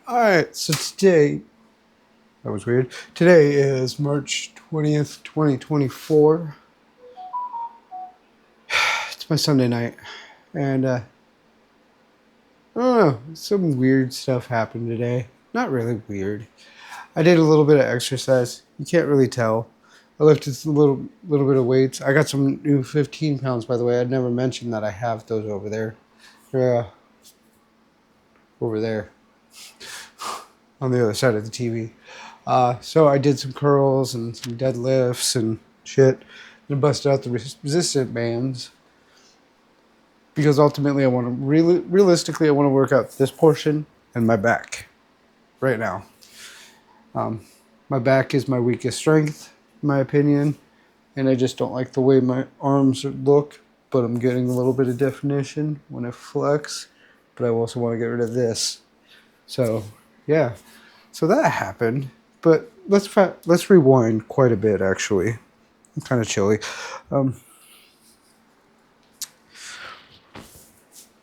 Alright, so today, that was weird. Today is March 20th, 2024. It's my Sunday night. And, I don't know, some weird stuff happened today. Not really weird. I did a little bit of exercise. You can't really tell. I lifted a little bit of weights. I got some new 15 pounds, by the way. I'd never mentioned that I have those over there. They're, over there. On the other side of the TV. So I did some curls and some deadlifts and shit. And busted out the resistant bands. Because ultimately I want to, realistically, I want to work out this portion and my back. Right now. My back is my weakest strength, in my opinion. And I just don't like the way my arms look. But I'm getting a little bit of definition when I flex. But I also want to get rid of this. So, yeah. So that happened, but let's rewind quite a bit. Actually, I'm kind of chilly.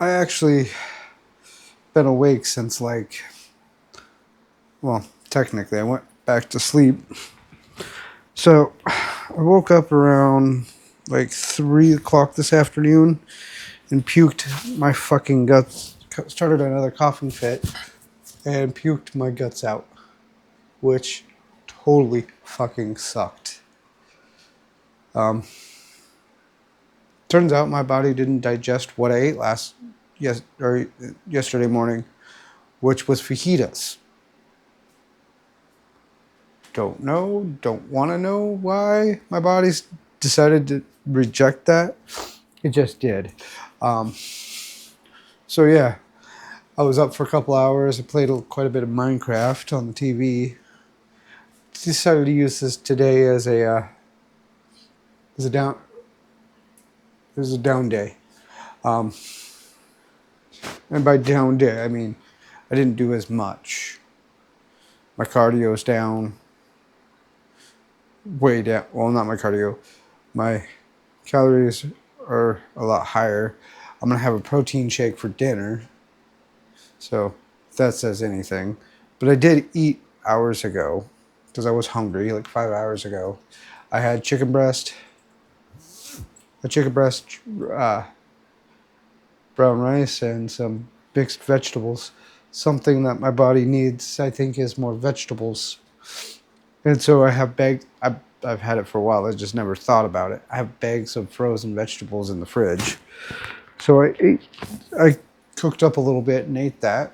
I actually been awake since technically I went back to sleep. So I woke up around 3 o'clock this afternoon and puked my fucking guts. Started another coughing fit. And puked my guts out, which totally fucking sucked. Turns out my body didn't digest what I ate yesterday morning, which was fajitas. Don't want to know why my body's decided to reject that. It just did. So yeah. I was up for a couple hours. I played quite a bit of Minecraft on the TV. Decided to use this today as a down day. And by down day, I mean I didn't do as much. My cardio's down. Way down. Well, not my cardio. My calories are a lot higher. I'm gonna have a protein shake for dinner. So, if that says anything. But I did eat hours ago because I was hungry, 5 hours ago. I had chicken breast, brown rice, and some mixed vegetables. Something that my body needs, I think, is more vegetables. And so I have I've had it for a while. I just never thought about it. I have bags of frozen vegetables in the fridge. So I cooked up a little bit and ate that.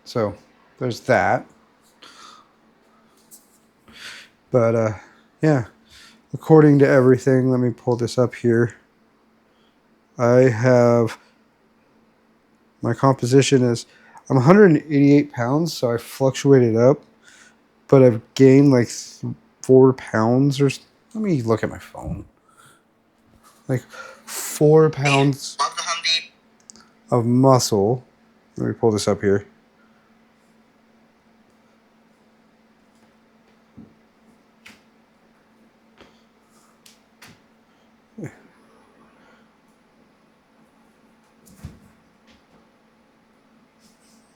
So there's that. But yeah, according to everything, let me pull this up here. I have, my composition is, I'm 188 pounds, so I fluctuated up, but I've gained 4 pounds or, let me look at my phone. 4 pounds of muscle. Let me pull this up here.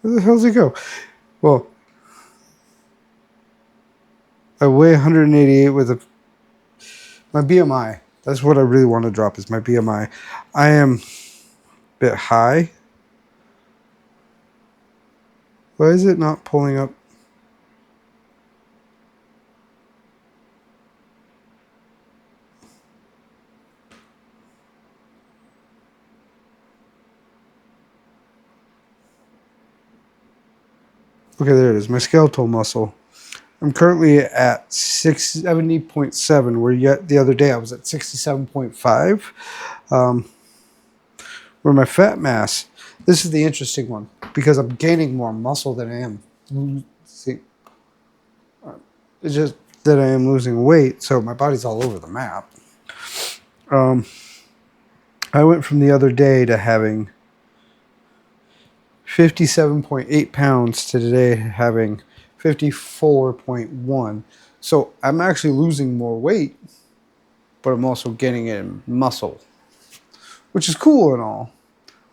Where the hell does it go? Well, I weigh 188 with my BMI. That's what I really want to drop is my BMI. I am a bit high. Why is it not pulling up? Okay, there it is. My skeletal muscle. I'm currently at 670.7, where yet the other day I was at 67.5. Where my fat mass, this is the interesting one, because I'm gaining more muscle than I am. See, it's just that I am losing weight, so my body's all over the map. I went from the other day to having 57.8 pounds to today having 54.1. So I'm actually losing more weight, but I'm also getting in muscle, which is cool and all.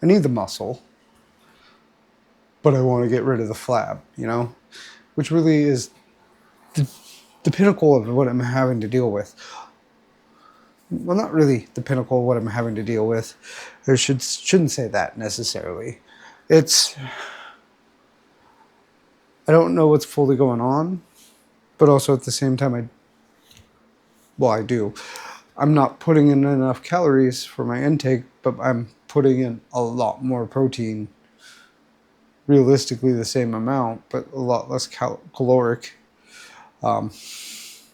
I need the muscle. but I want to get rid of the flab, you know, which really is the pinnacle of what I'm having to deal with. Well, not really the pinnacle of what I'm having to deal with. I shouldn't say that necessarily. It's, I don't know what's fully going on, but also at the same time, I do. I'm not putting in enough calories for my intake, but I'm putting in a lot more protein. Realistically, the same amount, but a lot less caloric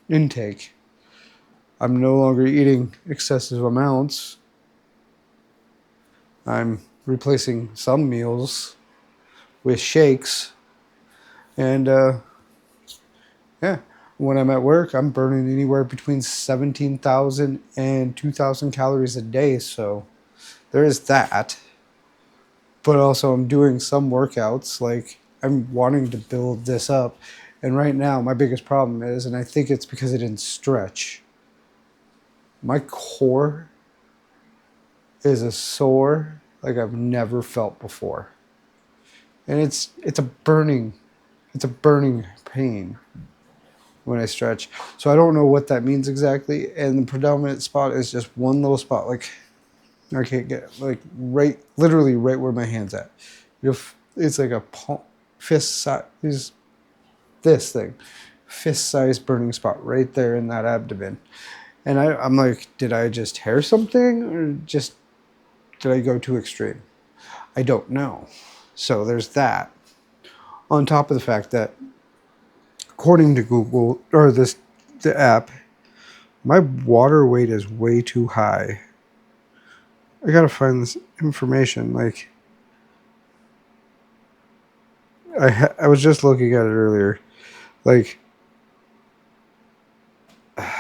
intake. I'm no longer eating excessive amounts. I'm replacing some meals with shakes. And yeah, when I'm at work, I'm burning anywhere between 17,000 and 2,000 calories a day. So there is that. But also, I'm doing some workouts. Like, I'm wanting to build this up. And right now, my biggest problem is, and I think it's because I didn't stretch, my core is a sore like I've never felt before. And it's a burning pain when I stretch. So I don't know what that means exactly. And the predominant spot is just one little spot. Like, I can't get, like, literally right where my hand's at. It's like a fist size, this thing, fist size burning spot right there in that abdomen. And I'm like, did I just tear something, or just did I go too extreme? I don't know. So there's that. On top of the fact that, according to Google or the app, my water weight is way too high. I gotta find this information. Like, I was just looking at it earlier. Like, I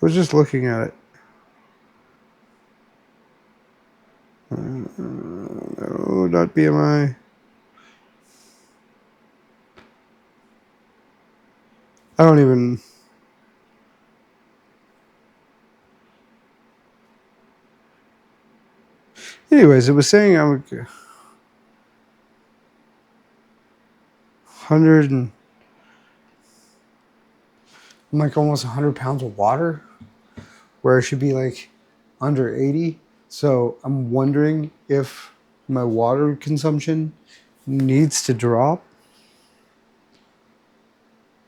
was just looking at it. No, not BMI. I don't even. Anyways, it was saying I'm 100 and I'm like almost 100 pounds of water, where I should be like under 80. So I'm wondering if my water consumption needs to drop.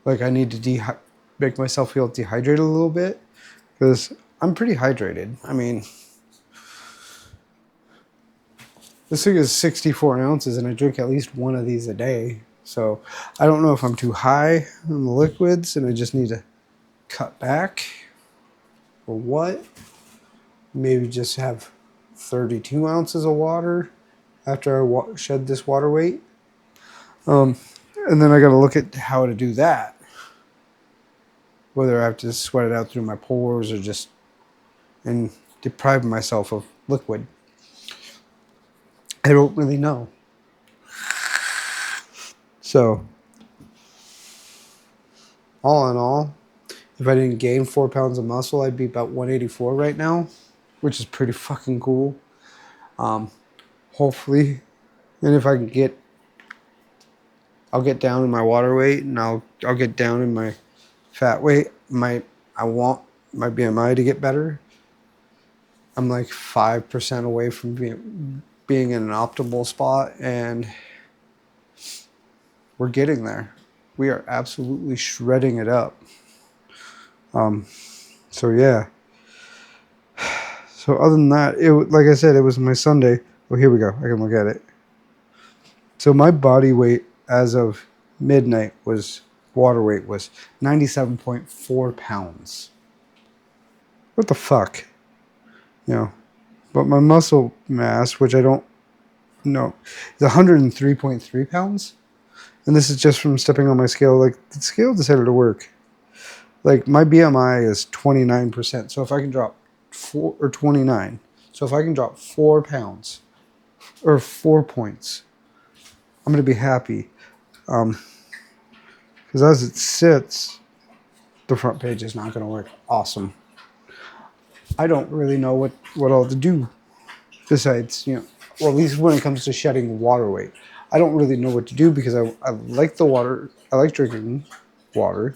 Like, I need to make myself feel dehydrated a little bit, because I'm pretty hydrated. I mean, this thing is 64 ounces and I drink at least one of these a day. So I don't know if I'm too high on the liquids and I just need to cut back, or what. Maybe just have 32 ounces of water after I shed this water weight. And then I got to look at how to do that. Whether I have to sweat it out through my pores or just and deprive myself of liquid. I don't really know. So, all in all, if I didn't gain 4 pounds of muscle, I'd be about 184 right now, which is pretty fucking cool. Hopefully, and if I can I'll get down in my water weight, and I'll get down in my fat weight. I want my BMI to get better. I'm like 5% away from being in an optimal spot, and we're getting there. We are absolutely shredding it up. So yeah. So other than that, like I said, it was my Sunday. Well, here we go. I can look at it. So my body weight as of midnight water weight was 97.4 pounds. What the fuck? You know, but my muscle mass, which I don't know, is 103.3 pounds. And this is just from stepping on my scale. Like, the scale decided to work. Like, my BMI is 29%. So if I can drop 29. So if I can drop 4 pounds or 4 points, I'm going to be happy. Because as it sits, the front page is not going to work. Awesome. I don't really know what all to do besides, well, at least when it comes to shedding water weight. I don't really know what to do because I like the water. I like drinking water.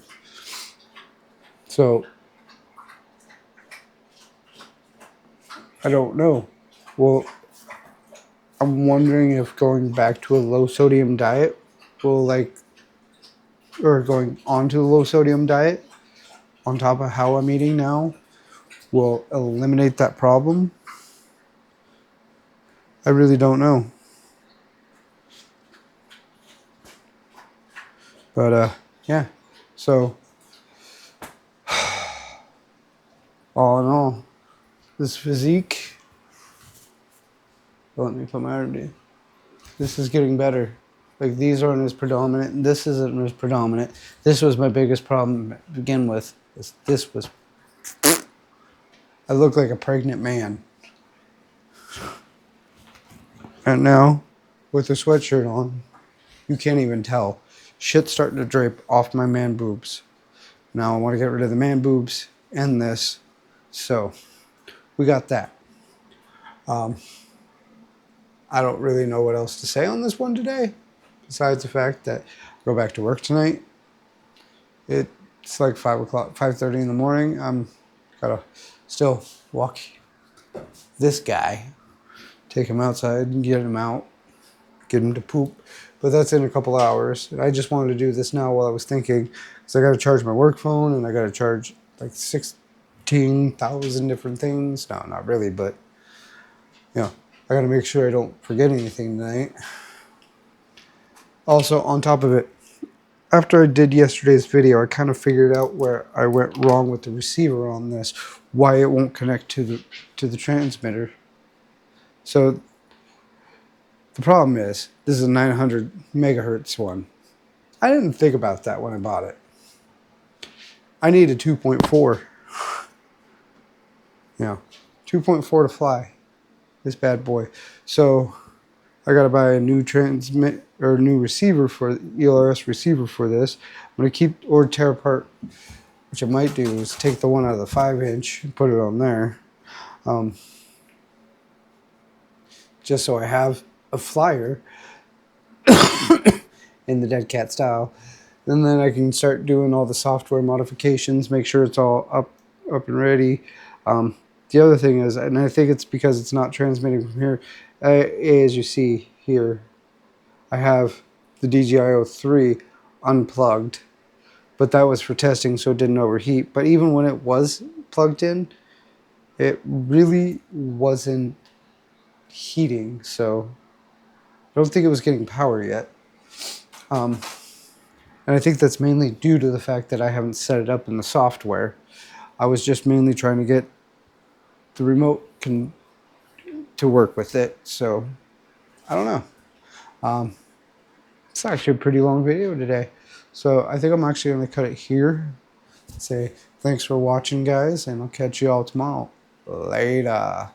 So I don't know. Well, I'm wondering if going back to a low sodium diet will or going on to a low sodium diet on top of how I'm eating now will eliminate that problem. I really don't know. But yeah. So all in all, this physique, let me put my arm. This is getting better. Like, these aren't as predominant, and this isn't as predominant. This was my biggest problem to begin with. This was, I look like a pregnant man. And now, with the sweatshirt on, you can't even tell. Shit's starting to drape off my man boobs. Now I want to get rid of the man boobs and this. So, we got that. I don't really know what else to say on this one today, besides the fact that I go back to work tonight. It's like 5:30 in the morning. I'm gotta still walk this guy, take him outside and get him out, get him to poop. But that's in a couple hours. And I just wanted to do this now while I was thinking, because I got to charge my work phone and I got to charge like 16,000 different things. No, not really, but I got to make sure I don't forget anything tonight. Also, on top of it, after I did yesterday's video, I kind of figured out where I went wrong with the receiver on this, why it won't connect to the transmitter. So the problem is, this is a 900 megahertz one. I didn't think about that when I bought it. I need a 2.4. 2.4 to fly this bad boy. So I gotta buy a new new receiver for ELRS receiver for this. I'm gonna tear apart, which I might do, is take the one out of the 5-inch and put it on there, just so I have a flyer in the Dead Cat style, and then I can start doing all the software modifications, make sure it's all up and ready. The other thing is, and I think it's because it's not transmitting from here, as you see here, I have the DJI-O3 unplugged, but that was for testing so it didn't overheat. But even when it was plugged in, it really wasn't heating, so I don't think it was getting power yet. And I think that's mainly due to the fact that I haven't set it up in the software. I was just mainly trying to get the remote to work with it, so I don't know. It's actually a pretty long video today, so I think I'm actually going to cut it here. Say thanks for watching, guys, and I'll catch you all tomorrow. Later.